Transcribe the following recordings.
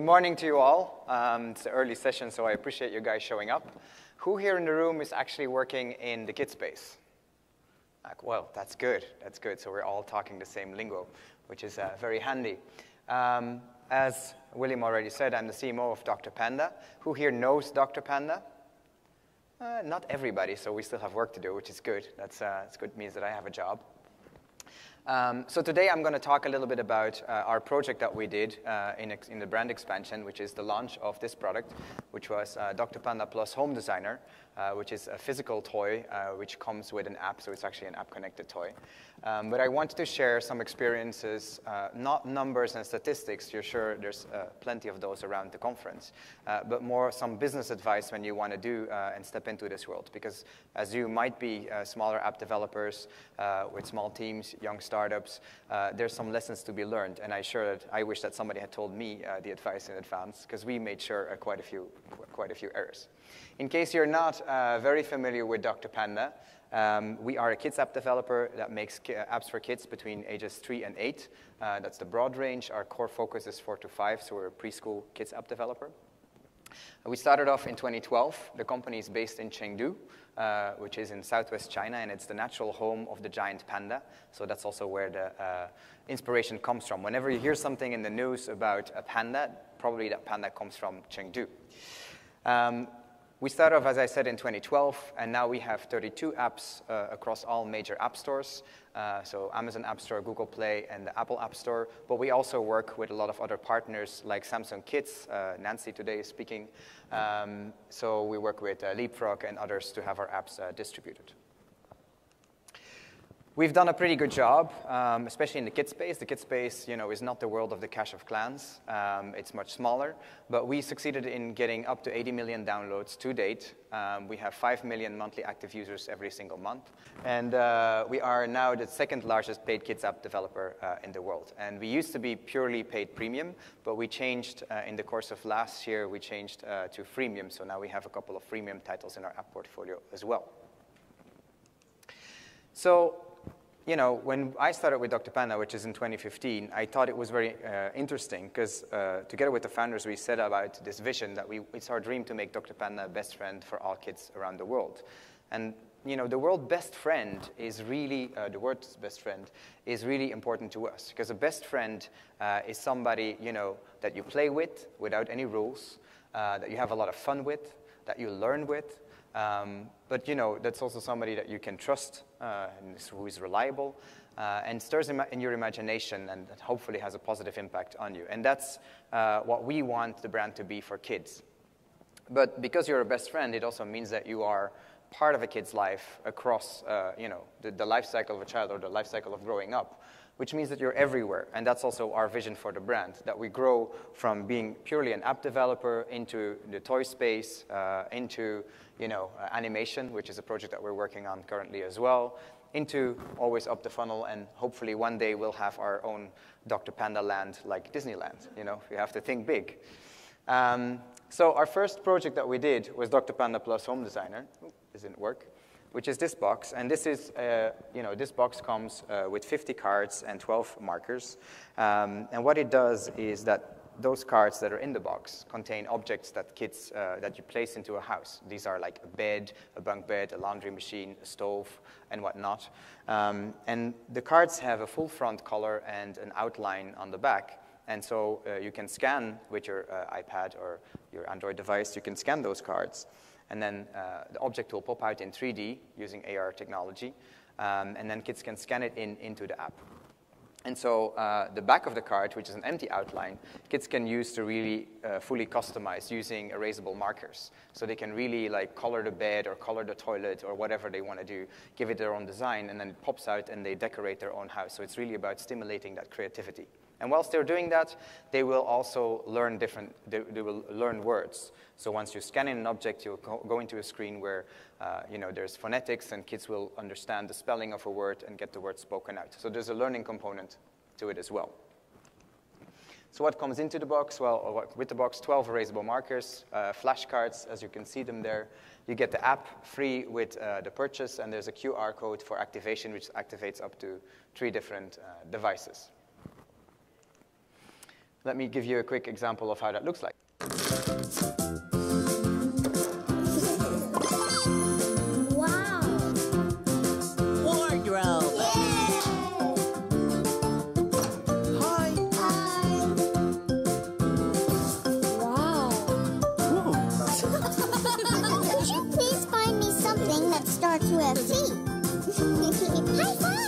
morning to you all. It's an early session, so I appreciate you guys showing up. Who here in the room is actually working in the kid space? Well, that's good. That's good. So we're all talking the same lingo, which is very handy. As William already said, I'm the CMO of Dr. Panda. Who here knows Dr. Panda? Not everybody, so we still have work to do, which is good. That's good. Means that I have a job. So today I'm going to talk a little bit about our project that we did in the brand expansion, which is the launch of this product, which was Dr. Panda Plus Home Designer, which is a physical toy which comes with an app, so it's actually an app-connected toy. But I wanted to share some experiences, not numbers and statistics. You're sure there's plenty of those around the conference, but more some business advice when you want to do and step into this world. Because as you might be smaller app developers with small teams, young startups, there's some lessons to be learned. And I wish that somebody had told me the advice in advance, because we made sure quite a few errors. In case you're not very familiar with Dr. Panda, we are a kids app developer that makes apps for kids between ages 3 and 8. That's the broad range. Our core focus is 4 to 5, so we're a preschool kids app developer. We started off in 2012. The company is based in Chengdu, which is in southwest China, and it's the natural home of the giant panda. So that's also where the inspiration comes from. Whenever you hear something in the news about a panda, probably that panda comes from Chengdu. We started off, as I said, in 2012, and now we have 32 apps across all major app stores, so Amazon App Store, Google Play, and the Apple App Store. But we also work with a lot of other partners like Samsung Kids. Nancy today is speaking. So we work with Leapfrog and others to have our apps distributed. We've done a pretty good job, especially in the kid space. The kid space, is not the world of the Clash of Clans. It's much smaller, but we succeeded in getting up to 80 million downloads to date. We have 5 million monthly active users every single month, and we are now the second largest paid kids app developer in the world. And we used to be purely paid premium, but we changed in the course of last year. We changed to freemium, so now we have a couple of freemium titles in our app portfolio as well. So, when I started with Dr. Panda, which is in 2015, I thought it was very interesting because together with the founders, we set about this vision that it's our dream to make Dr. Panda a best friend for all kids around the world. And the word best friend is really, is really important to us, because a best friend is somebody, that you play with without any rules, that you have a lot of fun with, that you learn with. But that's also somebody that you can trust, and who is reliable, and stirs in your imagination, and that hopefully has a positive impact on you. And that's what we want the brand to be for kids. But because you're a best friend, it also means that you are part of a kid's life across, the life cycle of a child or the life cycle of growing up, which means that you're everywhere. And that's also our vision for the brand, that we grow from being purely an app developer into the toy space, into animation, which is a project that we're working on currently as well, into always up the funnel, and hopefully one day we'll have our own Dr. Panda land like Disneyland. We have to think big. So our first project that we did was Dr. Panda Plus Home Designer. This didn't work. Which is this box, and this is, this box comes with 50 cards and 12 markers, and what it does is that those cards that are in the box contain objects that that you place into a house. These are like a bed, a bunk bed, a laundry machine, a stove, and whatnot. And the cards have a full front color and an outline on the back, and so you can scan with your iPad or your Android device. You can scan those cards. And then the object will pop out in 3D using AR technology, and then kids can scan it into the app. And so the back of the card, which is an empty outline, kids can use to really fully customize using erasable markers. So they can really color the bed or color the toilet or whatever they want to do, give it their own design, and then it pops out and they decorate their own house. So it's really about stimulating that creativity. And whilst they're doing that, they will also learn they will learn words. So once you scan in an object, you'll go into a screen where there's phonetics, and kids will understand the spelling of a word and get the word spoken out. So there's a learning component to it as well. So what comes into the box? Well, with the box, 12 erasable markers, flashcards, as you can see them there. You get the app free with the purchase, and there's a QR code for activation, which activates up to 3 different devices. Let me give you a quick example of how that looks like. Wow! Wardrobe! Yeah! Hi! Hi! Wow! Could you please find me something that starts with C? High five!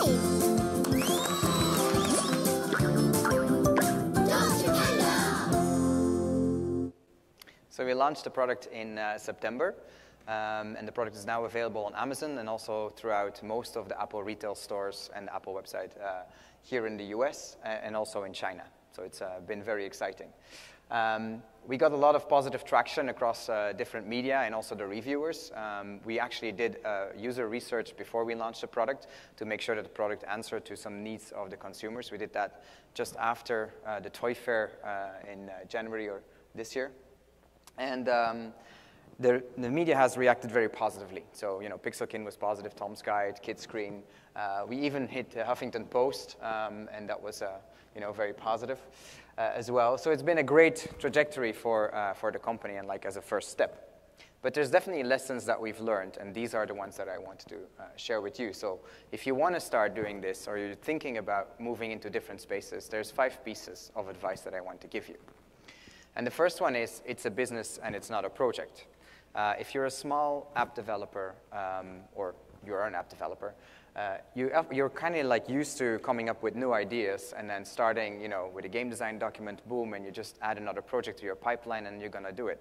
Dr. Panda! So we launched the product in September, and the product is now available on Amazon and also throughout most of the Apple retail stores and the Apple website here in the US and also in China. So it's been very exciting. We got a lot of positive traction across different media and also the reviewers. We actually did user research before we launched the product to make sure that the product answered to some needs of the consumers. We did that just after the Toy Fair in January or this year. And the media has reacted very positively. So, Pixelkin was positive, Tom's Guide, Kids Screen. We even hit Huffington Post, and that was, very positive as well. So it's been a great trajectory for the company and as a first step. But there's definitely lessons that we've learned, and these are the ones that I want to share with you. So if you want to start doing this or you're thinking about moving into different spaces, there's 5 pieces of advice that I want to give you. And the first one is, it's a business and it's not a project. If you're a small app developer, or you're an app developer, you're kind of used to coming up with new ideas and then starting, with a game design document, boom, and you just add another project to your pipeline and you're going to do it.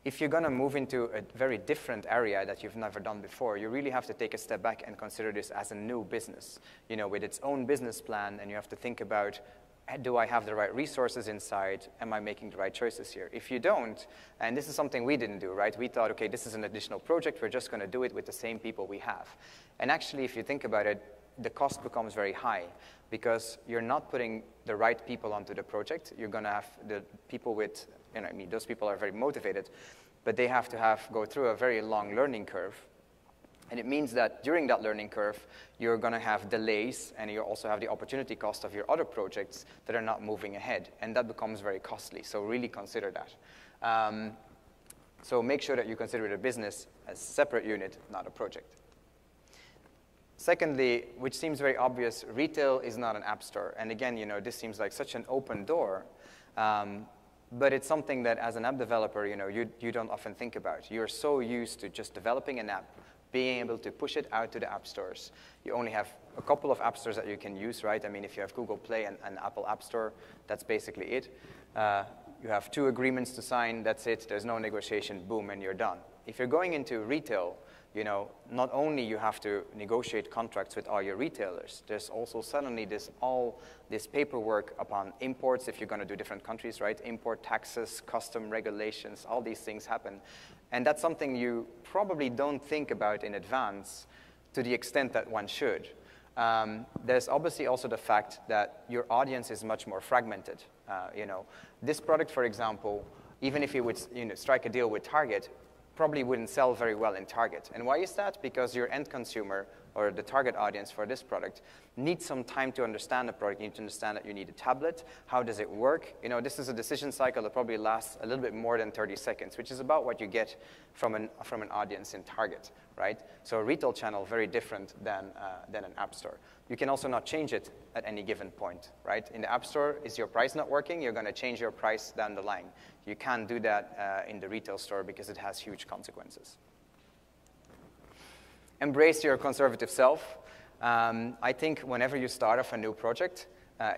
If you're going to move into a very different area that you've never done before, you really have to take a step back and consider this as a new business, with its own business plan, and you have to think about, do I have the right resources inside? Am I making the right choices here? If you don't, and this is something we didn't do, right? We thought, okay, this is an additional project. We're just going to do it with the same people we have. And actually, if you think about it, the cost becomes very high because you're not putting the right people onto the project. You're going to have the people with, those people are very motivated, but they have to go through a very long learning curve. And it means that during that learning curve, you're going to have delays, and you also have the opportunity cost of your other projects that are not moving ahead. And that becomes very costly, so really consider that. So make sure that you consider it a business as a separate unit, not a project. Secondly, which seems very obvious, retail is not an app store. And again, this seems like such an open door. But it's something that as an app developer, you don't often think about. You're so used to just developing an app, being able to push it out to the app stores. You only have a couple of app stores that you can use, right? If you have Google Play and Apple App Store, that's basically it. You have 2 agreements to sign, that's it. There's no negotiation, boom, and you're done. If you're going into retail, not only you have to negotiate contracts with all your retailers, there's also suddenly all this paperwork upon imports if you're going to do different countries, right? Import taxes, custom regulations, all these things happen. And that's something you probably don't think about in advance to the extent that one should. There's obviously also the fact that your audience is much more fragmented. This product, for example, even if you would strike a deal with Target, probably wouldn't sell very well in Target. And why is that? Because your end consumer, or the target audience for this product, needs some time to understand the product. You need to understand that you need a tablet. How does it work? This is a decision cycle that probably lasts a little bit more than 30 seconds, which is about what you get from an audience in Target, right? So a retail channel, very different than an app store. You can also not change it at any given point, right? In the app store, is your price not working? You're going to change your price down the line. You can't do that in the retail store because it has huge consequences. Embrace your conservative self. I think whenever you start off a new project,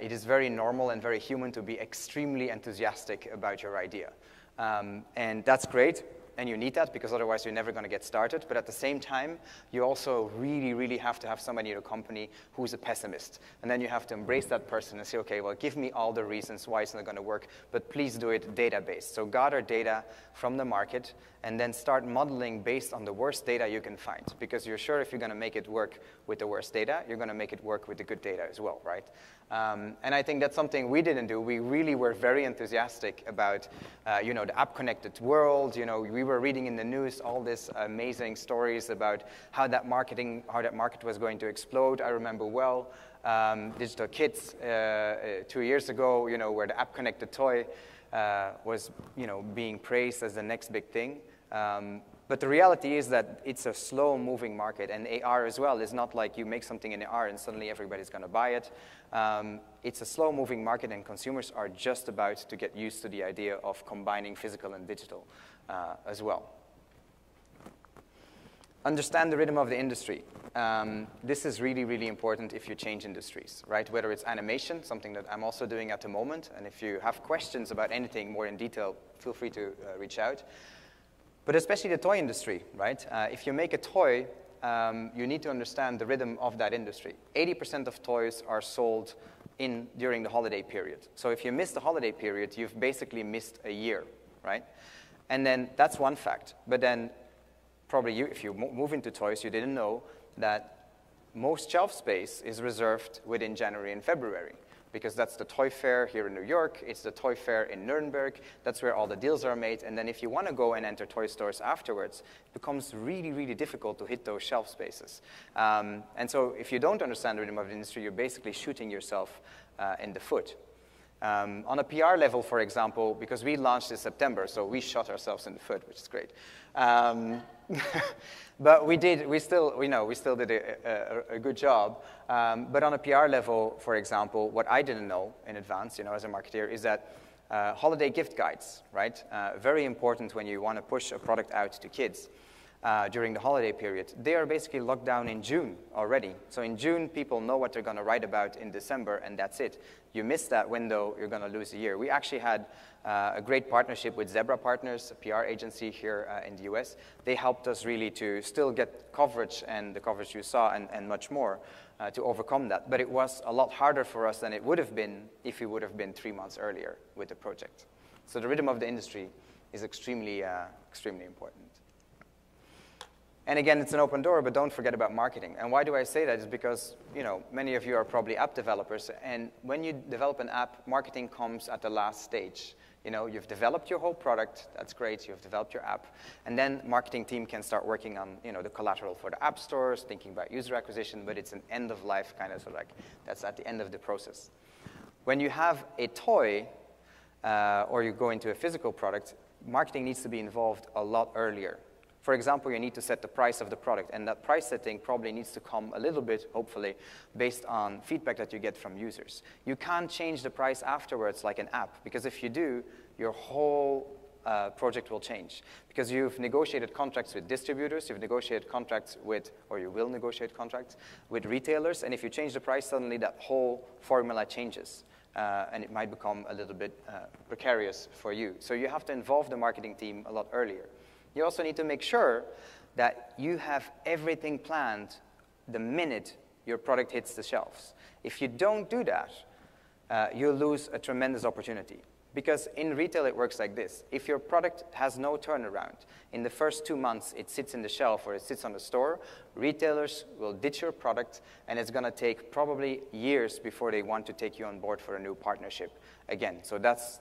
it is very normal and very human to be extremely enthusiastic about your idea. And that's great, and you need that because otherwise you're never going to get started. But at the same time, you also really, really have to have somebody in your company who's a pessimist. And then you have to embrace that person and say, okay, well, give me all the reasons why it's not going to work, but please do it data-based. So gather data from the market and then start modeling based on the worst data you can find. Because you're sure if you're going to make it work with the worst data, you're going to make it work with the good data as well, right? And I think that's something we didn't do. We really were very enthusiastic about, the app-connected world. We were reading in the news all these amazing stories about how that market was going to explode. I remember well. digital kits 2 years ago, where the app-connected toy was, being praised as the next big thing. But the reality is that it's a slow-moving market, and AR as well is not like you make something in AR and suddenly everybody's going to buy it. It's a slow-moving market, and consumers are just about to get used to the idea of combining physical and digital as well. Understand the rhythm of the industry. This is really, really important if you change industries, right? Whether it's animation, something that I'm also doing at the moment, and if you have questions about anything more in detail, feel free to reach out. But especially the toy industry, right? If you make a toy, you need to understand the rhythm of that industry. 80% of toys are sold during the holiday period. So if you miss the holiday period, you've basically missed a year, right? And then that's one fact. But then probably if you move into toys, you didn't know that most shelf space is reserved within January and February, because that's the toy fair here in New York, it's the toy fair in Nuremberg, that's where all the deals are made, and then if you want to go and enter toy stores afterwards, it becomes really, really difficult to hit those shelf spaces. And so if you don't understand the rhythm of the industry, you're basically shooting yourself in the foot. On a PR level, for example, because we launched in September, so we shot ourselves in the foot, which is great. But we still did a good job. But on a PR level, for example, what I didn't know in advance, as a marketeer, is that holiday gift guides, right? Very important when you want to push a product out to kids during the holiday period. They are basically locked down in June already. So in June, people know what they're going to write about in December, and that's it. You miss that window, you're going to lose a year. We actually had a great partnership with Zebra Partners, a PR agency here in the US. They helped us really to still get coverage, and the coverage you saw, and much more, to overcome that. But it was a lot harder for us than it would have been if we would have been 3 months earlier with the project. So the rhythm of the industry is extremely, extremely important. And again, it's an open door, but don't forget about marketing. And why do I say that? Is because, many of you are probably app developers, and when you develop an app, marketing comes at the last stage. You've developed your whole product, that's great, you've developed your app, and then marketing team can start working on, the collateral for the app stores, thinking about user acquisition, but it's an end of life kind of, that's at the end of the process. When you have a toy, or you go into a physical product, marketing needs to be involved a lot earlier. For example, you need to set the price of the product, and that price setting probably needs to come a little bit, hopefully, based on feedback that you get from users. You can't change the price afterwards like an app, because if you do, your whole project will change. Because you've negotiated contracts with distributors, you've negotiated contracts with, or you will negotiate contracts with retailers, and if you change the price, suddenly that whole formula changes. And it might become a little bit precarious for you. So you have to involve the marketing team a lot earlier. You also need to make sure that you have everything planned the minute your product hits the shelves. If you don't do that, you'll lose a tremendous opportunity. Because in retail, it works like this. If your product has no turnaround, in the first 2 months, it sits in the shelf or it sits on the store, retailers will ditch your product, and it's going to take probably years before they want to take you on board for a new partnership again. So that's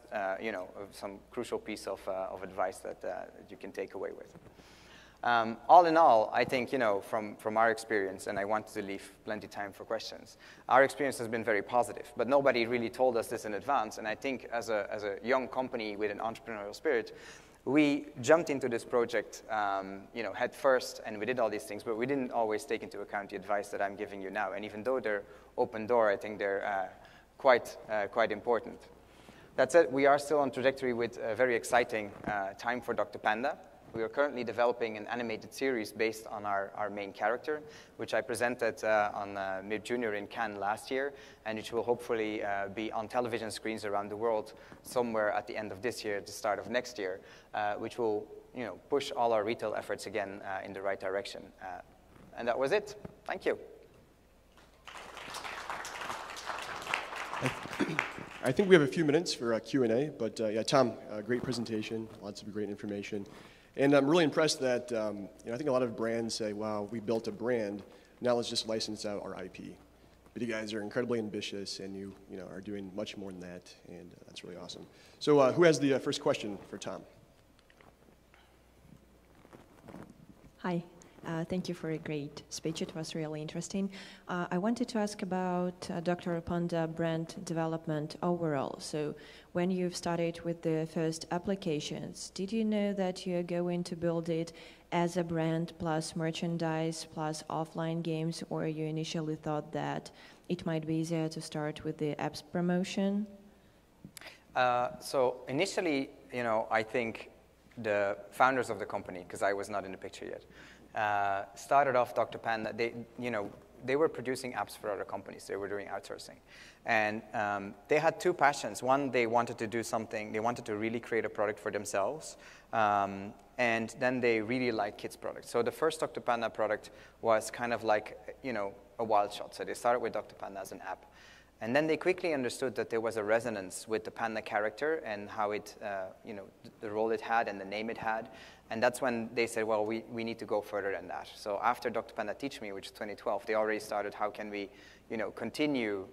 some crucial piece of advice that you can take away with. All in all, I think, from our experience, and I wanted to leave plenty of time for questions, our experience has been very positive, but nobody really told us this in advance, and I think as a young company with an entrepreneurial spirit, we jumped into this project, head first, and we did all these things, but we didn't always take into account the advice that I'm giving you now, and even though they're open door, I think they're quite important. That said, we are still on trajectory with a very exciting time for Dr. Panda. We are currently developing an animated series based on our main character, which I presented on MIP Junior in Cannes last year, and which will hopefully be on television screens around the world somewhere at the end of this year, at the start of next year, which will push all our retail efforts again in the right direction. And that was it. Thank you. I think we have a few minutes for Q&A, but yeah, Tom, great presentation, lots of great information. And I'm really impressed that, I think a lot of brands say, wow, we built a brand, now let's just license out our IP. But you guys are incredibly ambitious, and you are doing much more than that, and that's really awesome. So who has the first question for Tom? Hi. Thank you for a great speech. It was really interesting. I wanted to ask about Dr. Panda brand development overall. So when you've started with the first applications, did you know that you're going to build it as a brand plus merchandise plus offline games, or you initially thought that it might be easier to start with the apps promotion? So initially, I think the founders of the company, because I was not in the picture yet, started off Dr. Panda. They were producing apps for other companies. They were doing outsourcing. And they had two passions. One, they wanted to do something. They wanted to really create a product for themselves. And then they really liked kids' products. So the first Dr. Panda product was kind of like, a wild shot. So they started with Dr. Panda as an app. And then they quickly understood that there was a resonance with the panda character and how it, the role it had and the name it had. And that's when they said, well, we need to go further than that. So after Dr. Panda Teach Me, which is 2012, they already started, how can we, continue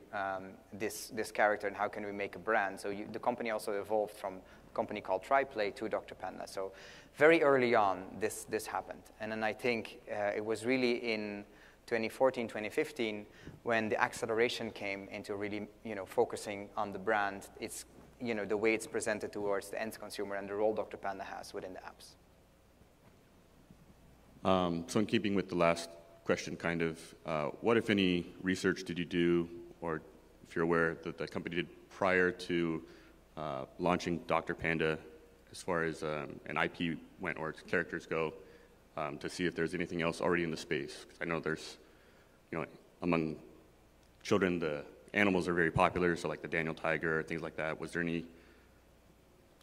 this character and how can we make a brand? So the company also evolved from a company called TriPlay to Dr. Panda. So very early on, this happened. And then I think it was really in 2014, 2015, when the acceleration came into really, focusing on the brand. It's, the way it's presented towards the end consumer and the role Dr. Panda has within the apps. So in keeping with the last question, kind of, what, if any, research did you do, or if you're aware, that the company did prior to launching Dr. Panda, as far as an IP went or its characters go, to see if there's anything else already in the space? 'Cause I know there's, among children, the animals are very popular, so like the Daniel tiger, things like that. Was there any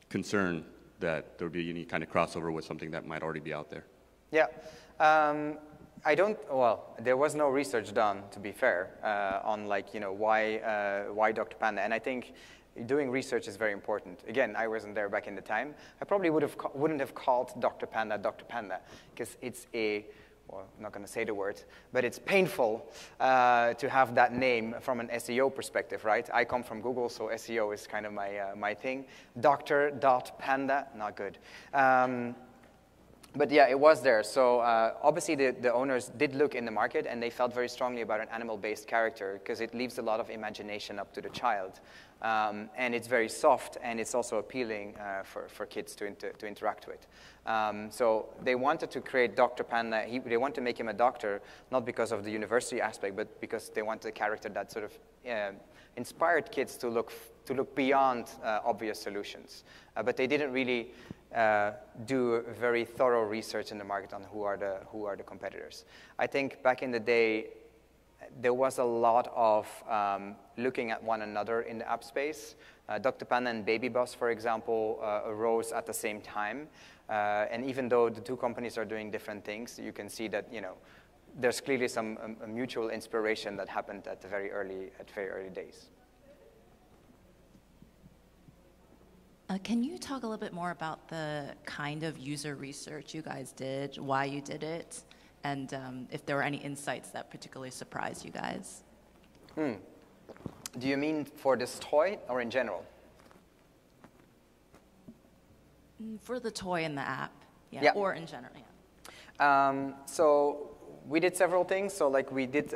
concern that there would be any kind of crossover with something that might already be out there? Yeah. There was no research done, to be fair, on why Dr. Panda. And I think doing research is very important. Again, I wasn't there back in the time. I probably wouldn't have called Dr. Panda, because it's I'm not going to say the word, but it's painful to have that name from an SEO perspective, right? I come from Google, so SEO is kind of my thing. Dr.Panda, not good. But yeah, it was there. So obviously the owners did look in the market, and they felt very strongly about an animal-based character because it leaves a lot of imagination up to the child. And it's very soft, and it's also appealing for kids to interact with. So they wanted to create Dr. Panda. They want to make him a doctor, not because of the university aspect, but because they wanted a character that sort of inspired kids to look beyond obvious solutions. But they didn't really do very thorough research in the market on who are the competitors. I think back in the day, there was a lot of looking at one another in the app space. Dr. Panda and Baby Bus, for example, arose at the same time. And even though the two companies are doing different things, you can see that there's clearly some mutual inspiration that happened at very early days. Can you talk a little bit more about the kind of user research you guys did, why you did it, and if there were any insights that particularly surprised you guys? Do you mean for this toy or in general? For the toy and the app, Yeah. Or in general, yeah. So we did several things. So we did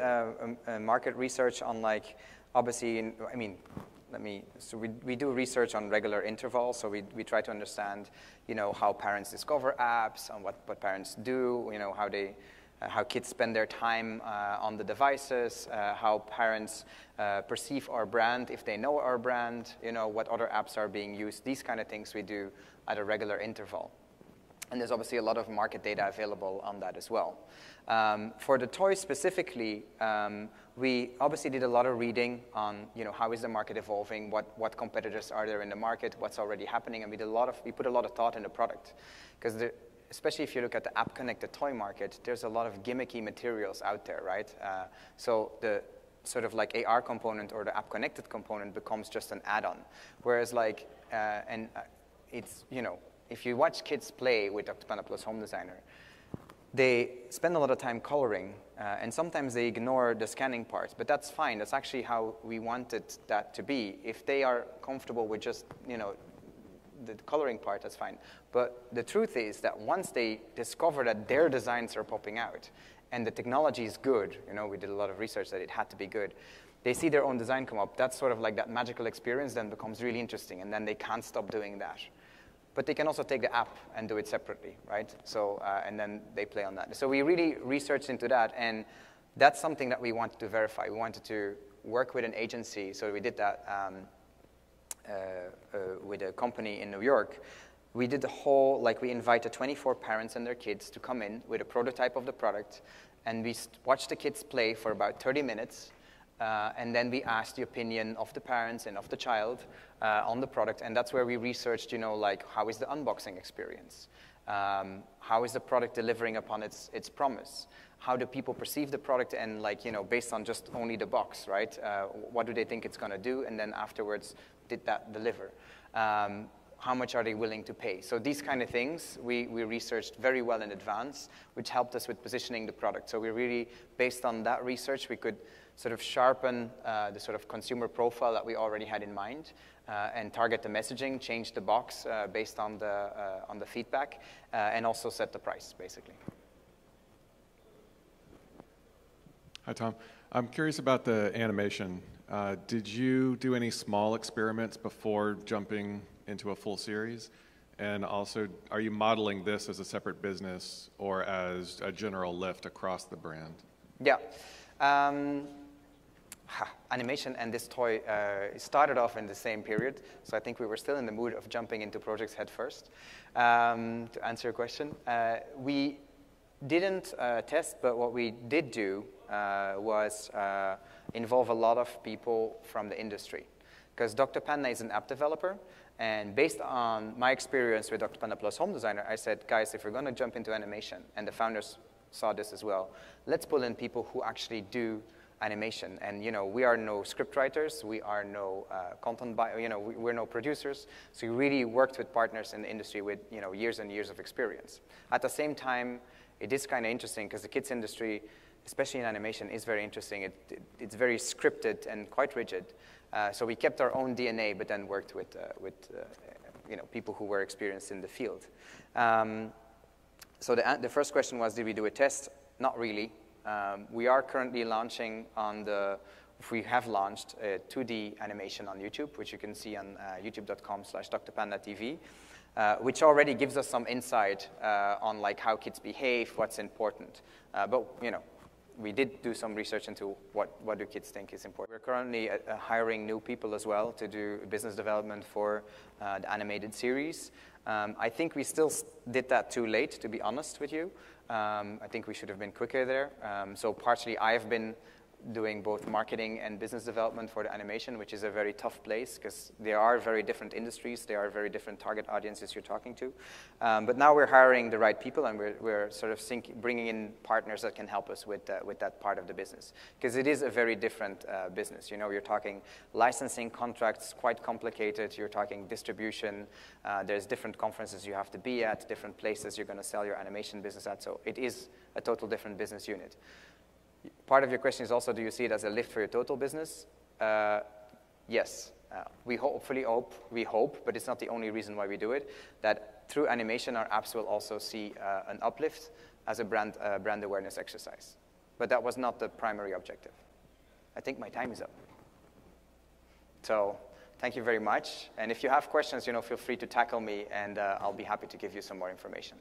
market research on obviously, we do research on regular intervals. So we try to understand, how parents discover apps, and what parents do, how kids spend their time on the devices, how parents perceive our brand, if they know our brand, what other apps are being used. These kind of things we do at a regular interval. And there's obviously a lot of market data available on that as well. For the toys specifically, we obviously did a lot of reading on, how is the market evolving, what competitors are there in the market, what's already happening, and we put a lot of thought in the product. Because especially if you look at the app-connected toy market, there's a lot of gimmicky materials out there, right? So the sort of AR component or the app-connected component becomes just an add-on. Whereas it's, if you watch kids play with Dr. Panda Plus Home Designer, they spend a lot of time coloring, and sometimes they ignore the scanning parts, but that's fine. That's actually how we wanted that to be. If they are comfortable with just, the coloring part, that's fine. But the truth is that once they discover that their designs are popping out and the technology is good, we did a lot of research that it had to be good, they see their own design come up. That's sort of like that magical experience then becomes really interesting, and then they can't stop doing that. But they can also take the app and do it separately, right? So, and then they play on that. So we really researched into that, and that's something that we wanted to verify. We wanted to work with an agency, so we did that with a company in New York. We did the whole, we invited 24 parents and their kids to come in with a prototype of the product, and we watched the kids play for about 30 minutes, and then we asked the opinion of the parents and of the child on the product, and that's where we researched, how is the unboxing experience? How is the product delivering upon its promise? How do people perceive the product, and based on just only the box, right? What do they think it's going to do, and then afterwards, did that deliver? How much are they willing to pay? So these kind of things we researched very well in advance, which helped us with positioning the product. So we really, based on that research, we could sort of sharpen the sort of consumer profile that we already had in mind, and target the messaging, change the box based on the feedback, and also set the price, basically. Hi, Tom. I'm curious about the animation. Did you do any small experiments before jumping into a full series? And also, are you modeling this as a separate business or as a general lift across the brand? Yeah. Animation and this toy started off in the same period, so I think we were still in the mood of jumping into projects head first. To answer your question, we didn't test, but what we did do was involve a lot of people from the industry. Because Dr. Panda is an app developer, and based on my experience with Dr. Panda Plus Home Designer, I said, guys, if we're going to jump into animation, and the founders saw this as well, let's pull in people who actually do animation. And we are no script writers, we are no we're no producers. So we really worked with partners in the industry with years and years of experience. At the same time, it is kind of interesting because the kids industry, especially in animation, is very interesting. It's very scripted and quite rigid. So we kept our own DNA, but then worked with people who were experienced in the field. So the first question was, did we do a test? Not really. We are currently launching we have launched a 2D animation on YouTube, which you can see on youtube.com/drpandatv, which already gives us some insight on how kids behave, what's important. But we did do some research into what do kids think is important. We're currently hiring new people as well to do business development for the animated series. I think we still did that too late, to be honest with you. I think we should have been quicker there. So partially I've been doing both marketing and business development for the animation, which is a very tough place because there are very different industries, there are very different target audiences you're talking to. But now we're hiring the right people, and we're sort of bringing in partners that can help us with that part of the business, because it is a very different business. You're talking licensing contracts, quite complicated. You're talking distribution. There's different conferences you have to be at, different places you're going to sell your animation business at. So it is a total different business unit. Part of your question is also, do you see it as a lift for your total business? Yes. We hope, but it's not the only reason why we do it, that through animation our apps will also see an uplift as a brand awareness exercise. But that was not the primary objective. I think my time is up. So thank you very much. And if you have questions, feel free to tackle me, and I'll be happy to give you some more information.